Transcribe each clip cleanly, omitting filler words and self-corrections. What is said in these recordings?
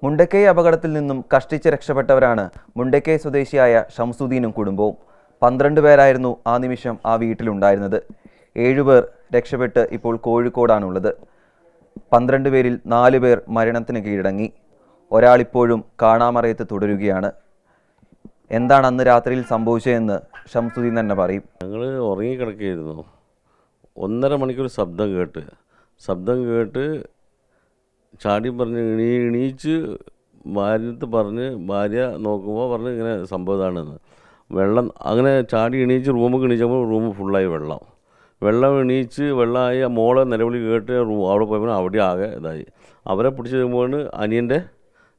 മുണ്ടക്കൈ അപകടത്തിൽ നിന്നും കഷ്ടിച്ച് രക്ഷപ്പെട്ടവരാണ് മുണ്ടക്കൈ സ്വദേശിയായ ഷംസുദ്ദീനും കുടുംബവും. 12 പേരായിരുന്നു ആ നിമിഷം ആ വീട്ടിലുണ്ടായിരുന്നത്. 7 പേർ രക്ഷപ്പെട്ട് ഇപ്പോൾ കോഴിക്കോടാണുള്ളത്. 12 പേരിൽ 4 പേർ മരണത്തിന് കീഴടങ്ങി. ഒരാളിപ്പോഴും കാണാമറയത്ത് തുടരുകയാണ്. എന്താണ് അന്ന് രാത്രിയിൽ സംഭവിച്ചതെന്ന് ഷംസുദ്ദീൻ തന്നെ പറയും. ഞങ്ങൾ ഉറങ്ങിക്കിടക്കുകയായിരുന്നു. 1.5 മണിക്കൂർ ശബ്ദം കേട്ട് ചാടി പറഞ്ഞ് എണീച്ച് ഭാര്യത്ത് പറഞ്ഞ് ഭാര്യ നോക്കുമ്പോൾ പറഞ്ഞ് ഇങ്ങനെ സംഭവമാണെന്ന്. വെള്ളം അങ്ങനെ ചാടി എണീച്ച് റൂമിൽ എണീച്ചപ്പോൾ റൂം ഫുള്ളായി വെള്ളമായി മോളെ നിലവിളി കേട്ട് അവിടെ പോയപ്പോൾ അവിടെ ആകെ ഇതായി. അവരെ പിടിച്ച് കഴിയുമ്പോൾ അനിയൻ്റെ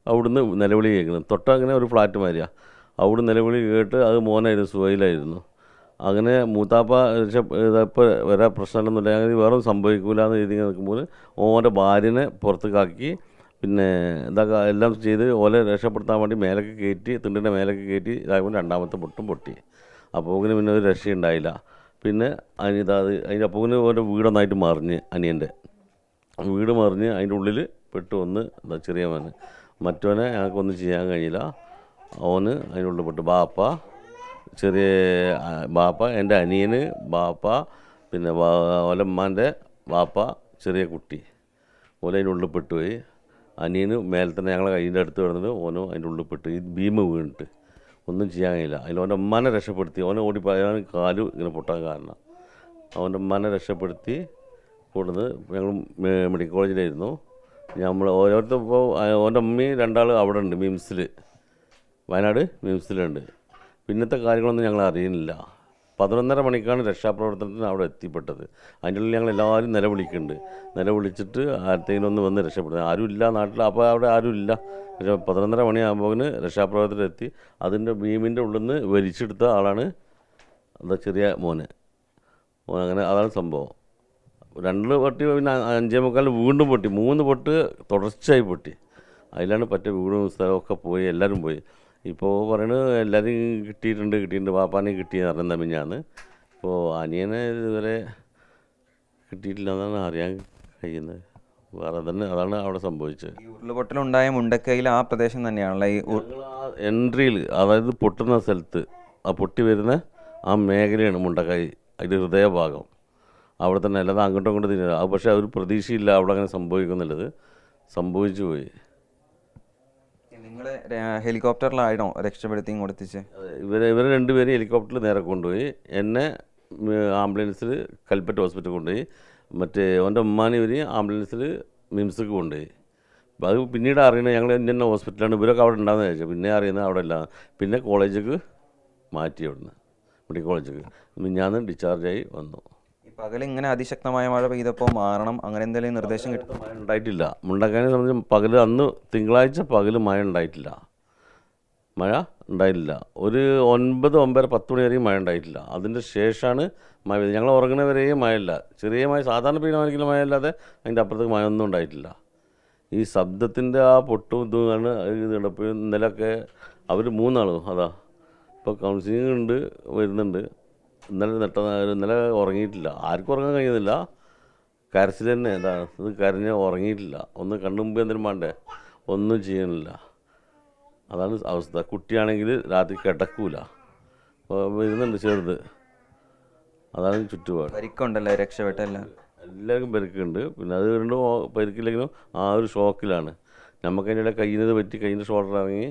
അവിടുന്ന് നിലവിളി കേൾക്കുന്നത്. തൊട്ടങ്ങനെ ഒരു ഫ്ലാറ്റ് മാതിരിയാണ്. അവിടെ നിലവിളി കേട്ട് അത് മോനായിരുന്നു, സുഹൈലായിരുന്നു. അങ്ങനെ മൂത്താപ്പ ഇതപ്പോൾ വേറെ പ്രശ്നമൊന്നുമില്ല, അങ്ങനെ വേറെ സംഭവിക്കില്ല എന്ന് എഴുതി നിൽക്കുമ്പോൾ ഓൻ്റെ ഭാര്യനെ പുറത്തേക്കാക്കി പിന്നെ ഇതൊക്കെ എല്ലാം ചെയ്ത് ഓലെ രക്ഷപ്പെടുത്താൻ വേണ്ടി മേലേക്ക് കയറ്റി, തിണ്ടിൻ്റെ മേലേക്ക് കയറ്റി ഇതാകുമ്പോൾ രണ്ടാമത്തെ പൊട്ടും പൊട്ടി. അപ്പോൾ പിന്നെ ഒരു രക്ഷയുണ്ടായില്ല. പിന്നെ അതിൻ്റെ അപ്പോൾ ഓൻ്റെ വീടൊന്നായിട്ട് മറിഞ്ഞ്, അനിയൻ്റെ വീട് മറിഞ്ഞ് അതിൻ്റെ ഉള്ളിൽ പെട്ട് വന്ന് ചെറിയ മോന്. മറ്റവനെ ഞങ്ങൾക്കൊന്നും ചെയ്യാൻ കഴിയില്ല. അവന് അതിനുള്ളിൽ പെട്ട് ചെറിയ ബാപ്പ, എൻ്റെ അനിയന് ബാപ്പ, പിന്നെ ഓലമ്മാൻ്റെ ബാപ്പ, ചെറിയ കുട്ടി അതിനുള്ളിൽ പെട്ടുപോയി. അനിയന് മേലെ തന്നെ ഞങ്ങളെ കയ്യിൻ്റെ അടുത്ത് കിടന്നിട്ട് ഓനോ അതിൻ്റെ ഉള്ളിൽ പെട്ട് ഈ ഭീമ വീണിട്ട് ഒന്നും ചെയ്യാൻ കഴിയില്ല. അതിൽ അവൻ്റെ ഉമ്മാനെ രക്ഷപ്പെടുത്തി. ഓനെ ഓടിപ്പോയാണ് കാല് ഇങ്ങനെ പൊട്ടാൻ കാരണം. അവൻ്റെ ഉമ്മാനെ രക്ഷപ്പെടുത്തി കൊടുന്ന് ഞങ്ങൾ മെഡിക്കൽ കോളേജിലായിരുന്നു. നമ്മൾ ഓരോരുത്തർ ഇപ്പോൾ ഓൻ്റെ അമ്മയും 2 ആൾ അവിടെ ഉണ്ട്, വയനാട് മിംസിലുണ്ട്. പിന്നത്തെ കാര്യങ്ങളൊന്നും ഞങ്ങൾ അറിയുന്നില്ല. 11.5 മണിക്കാണ് രക്ഷാപ്രവർത്തനത്തിന് അവിടെ എത്തിപ്പെട്ടത്. അതിൻ്റെ ഉള്ളിൽ ഞങ്ങൾ എല്ലാവരും നിലവിളിച്ചിട്ട് ആർക്കെങ്കിലും ഒന്ന് വന്ന് രക്ഷപ്പെടുന്നത്. ആരുമില്ല നാട്ടിൽ. അപ്പോൾ അവിടെ ആരുമില്ല. 11.5 മണിയാകുമ്പോൾ രക്ഷാപ്രവർത്തനത്തിൽ എത്തി. അതിൻ്റെ ഭീമിൻ്റെ ഉള്ളിൽ നിന്ന് വലിച്ചെടുത്ത ആളാണ് ചെറിയ മോന്. അങ്ങനെ അതാണ് സംഭവം. 2 പൊട്ടി, പിന്നെ 5:45 വീണ്ടും പൊട്ടി. 3 പൊട്ട് തുടർച്ചയായി പൊട്ടി. അതിലാണ് വീടും സ്ഥലമൊക്കെ പോയി, എല്ലാവരും പോയി. ഇപ്പോൾ പറയണത് എല്ലാവരും കിട്ടിയിട്ടുണ്ട്, പാപ്പാനെ കിട്ടിയെന്ന് പറഞ്ഞാൽ മിഞ്ഞാന്ന്. ഇപ്പോൾ അനിയനെ ഇതുവരെ കിട്ടിയിട്ടില്ല എന്നാണ് അറിയാൻ കഴിയുന്നത്. വേറെ തന്നെ അതാണ് അവിടെ സംഭവിച്ചത്. ഉരുൾപൊട്ടലുണ്ടായ മുണ്ടക്കൈയിൽ ആ പ്രദേശം തന്നെയാണല്ലോ ഈ എൻട്രിയിൽ, അതായത് പൊട്ടുന്ന സ്ഥലത്ത് ആ പൊട്ടി വരുന്ന ആ മേഖലയാണ് മുണ്ടക്കൈ, അതിൻ്റെ ഹൃദയഭാഗം. അവിടെ തന്നെ, അല്ലാതെ അങ്ങോട്ടും ഇങ്ങോട്ടും തിരിഞ്ഞത്. അത് പക്ഷേ അവർ പ്രതീക്ഷയില്ല അവിടെ അങ്ങനെ സംഭവിക്കുന്നുള്ളത്. സംഭവിച്ചു പോയി. നിങ്ങൾ ഹെലികോപ്റ്ററിലാണോ രക്ഷപ്പെടുത്തി കൊടുത്തിച്ച്? ഇവരെ 2 പേരും ഹെലികോപ്റ്ററിൽ നേരെ കൊണ്ടുപോയി. എന്നെ ആംബുലൻസിൽ കൽപ്പറ്റ ഹോസ്പിറ്റലിൽ കൊണ്ടുപോയി. മറ്റേ അവൻ്റെ ഉമ്മാനെ ഇവർ ആംബുലൻസിൽ മിംസിക്ക് കൊണ്ടുപോയി. അത് പിന്നീട് അറിയണത് ഞങ്ങൾ ഇന്ന ഹോസ്പിറ്റലാണ്, ഇവരൊക്കെ അവിടെ ഉണ്ടാകുന്ന ചോദിച്ചാൽ പിന്നെ അറിയുന്നത് അവിടെ ഇല്ല. പിന്നെ കോളേജിലേക്ക് മാറ്റി, അവിടുന്ന് മെഡിക്കൽ കോളേജിലേക്ക് മിഞ്ഞാന്ന് ഡിസ്ചാർജായി വന്നു. പകൽ ഇങ്ങനെ അതിശക്തമായ മഴ പെയ്തപ്പോൾ മാറണം, അങ്ങനെ എന്തെങ്കിലും നിർദ്ദേശം കിട്ടും? മഴ ഉണ്ടായിട്ടില്ല. മുണ്ടക്കൈനെ സംബന്ധിച്ച് പകൽ അന്ന് തിങ്കളാഴ്ച പകൽ മഴ ഉണ്ടായിട്ടില്ല. ഒരു 9, 9:30, 10 മണി വരെയും മഴ ഉണ്ടായിട്ടില്ല. അതിൻ്റെ ശേഷമാണ് മഴ പെയ്തത്. ഞങ്ങൾ ഉറങ്ങുന്നവരെയും മഴയില്ല. ചെറിയ മഴ, സാധാരണ പെയ്യുന്ന മഴയില്ലാതെ അതിൻ്റെ അപ്പുറത്തേക്ക് മഴയൊന്നും ഉണ്ടായിട്ടില്ല. ഈ ശബ്ദത്തിൻ്റെ ആ പൊട്ടും ഇതുമാണ് ഇതുണ്ട്. ഇപ്പോൾ ഇന്നലെയൊക്കെ അവർ 3 ആളും ഇപ്പോൾ കൗൺസിലിംഗ് വരുന്നുണ്ട്. ഇന്നലെ ഉറങ്ങിയിട്ടില്ല. ആർക്കും ഉറങ്ങാൻ കഴിയുന്നില്ല. കരച്ചിൽ തന്നെ. ഇത് കരഞ്ഞ് ഉറങ്ങിയിട്ടില്ല. ഒന്ന് കണ്ണുമുമ്പ് എന്തെങ്കിലും വേണ്ടേ, ഒന്നും ചെയ്യുന്നില്ല. അതാണ് അവസ്ഥ. കുട്ടിയാണെങ്കിൽ രാത്രി കിടക്കൂല. വരുന്നുണ്ട് ചെറുത്. അതാണ് ചുറ്റുപാട്. പരിക്കുണ്ടല്ലേ രക്ഷപ്പെട്ടല്ല? എല്ലാവർക്കും പരിക്കുണ്ട്. പിന്നെ അത് രണ്ടും പരിക്കില്ലെങ്കിലും ആ ഒരു ഷോക്കിലാണ്. നമുക്കതിൻ്റെ കയ്യിൽ നിന്ന് പറ്റി, കയ്യിൻ്റെ ഷോൾഡർ ഇറങ്ങി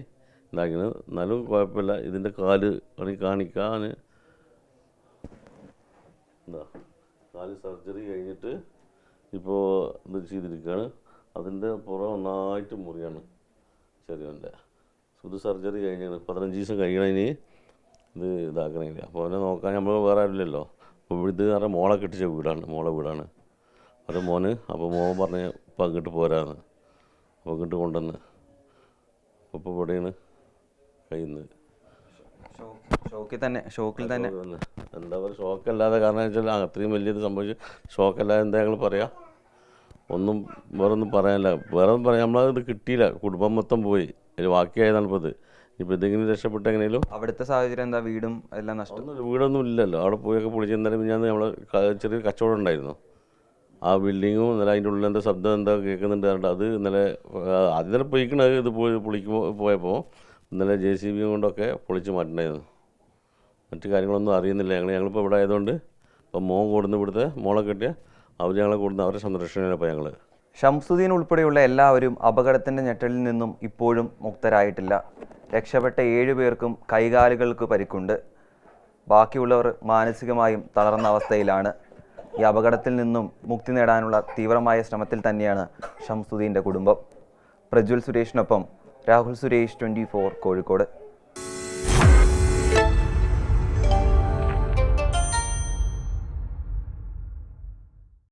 ഇതാക്കുന്നത്. എന്നാലും കുഴപ്പമില്ല. ഇതിൻ്റെ കാല് കാണിക്കാൻ കാല് സർജറി കഴിഞ്ഞിട്ട് ഇപ്പോൾ ഇത് ചെയ്തിരിക്കുകയാണ്. അതിൻ്റെ പുറം ഒന്നായിട്ട് മുറിയാണ് ചെറിയവൻ്റെ. ഇത് സർജറി കഴിഞ്ഞാണ്. 15 ദിവസം കഴിയണതിന് ഇത് ഇതാക്കണമെങ്കിൽ. അപ്പോൾ അവനെ നോക്കാൻ നമ്മൾ വേറെ ആരില്ലല്ലോ. അപ്പോൾ ഇത് പറഞ്ഞാൽ മോളെ കെട്ടിച്ച മോളെ വീടാണ്. അത് മോന്. അപ്പോൾ മോൻ പറഞ്ഞ് ഇപ്പം അങ്ങോട്ട് പോരാന്ന്. അപ്പോൾ അങ്ങോട്ട് കൊണ്ടുവന്ന് ഇപ്പോൾ ഇവിടെയാണ് കഴിയുന്നത്. ഷോക്കിൽ തന്നെ എന്താ പറയുക, ഷോക്കല്ലാതെ. കാരണം വെച്ചാൽ അത്രയും വലിയത് സംഭവിച്ചു. ഷോക്കല്ലാതെ എന്താ ഞങ്ങൾ പറയാം? വേറൊന്നും പറയാനില്ല. നമ്മളത് കിട്ടിയില്ല. കുടുംബം മൊത്തം പോയി. അതിൽ ബാക്കിയായതാണ് ഇപ്പോൾ ഇത്. ഇപ്പോൾ ഇതെങ്കിലും രക്ഷപ്പെട്ട് എങ്ങനെയും. അവിടുത്തെ സാഹചര്യം എന്താ? വീടും എല്ലാം നഷ്ടം? വീടൊന്നും ഇല്ലല്ലോ. അവിടെ പോയൊക്കെ പൊളിച്ച്. എന്തായാലും ഞാൻ നമ്മൾ ചെറിയൊരു കച്ചവടം ഉണ്ടായിരുന്നു. ആ ബിൽഡിങ്ങും ഇന്നലെ അതിൻ്റെ ഉള്ളിൽ എന്താ ശബ്ദം എന്താ കേൾക്കുന്നുണ്ട് പറഞ്ഞിട്ട് അത് ഇന്നലെ ആദ്യം തന്നെ പൊയ്ക്കണത് ഇത് പൊളിക്കുമ്പോൾ പോയപ്പോൾ ഇന്നലെ JCB കൊണ്ടൊക്കെ പൊളിച്ച് മാറ്റണ്ടായിരുന്നു. മറ്റു കാര്യങ്ങളൊന്നും അറിയുന്നില്ല. ഞങ്ങളിപ്പോൾ ഇവിടെ ആയതുകൊണ്ട് ഇപ്പോൾ മോൻ കൂടുന്ന ഇവിടുത്തെ മോളെ കെട്ടിയ അവർ ഞങ്ങളെ കൂടുന്ന അവരുടെ സംരക്ഷണയിലപ്പോൾ ഞങ്ങൾ. ഷംസുദ്ദീൻ ഉൾപ്പെടെയുള്ള എല്ലാവരും അപകടത്തിൻ്റെ ഞെട്ടലിൽ നിന്നും ഇപ്പോഴും മുക്തരായിട്ടില്ല. രക്ഷപ്പെട്ട 7 പേർക്കും കൈകാലുകൾക്ക് പരിക്കുണ്ട്. ബാക്കിയുള്ളവർ മാനസികമായും തളർന്ന അവസ്ഥയിലാണ്. ഈ അപകടത്തിൽ നിന്നും മുക്തി നേടാനുള്ള തീവ്രമായ ശ്രമത്തിൽ തന്നെയാണ് ഷംസുദ്ദീൻ്റെ കുടുംബം. പ്രജ്വൽ സുരേഷിനൊപ്പം രാഹുൽ സുരേഷ്, 24 കോഴിക്കോട്.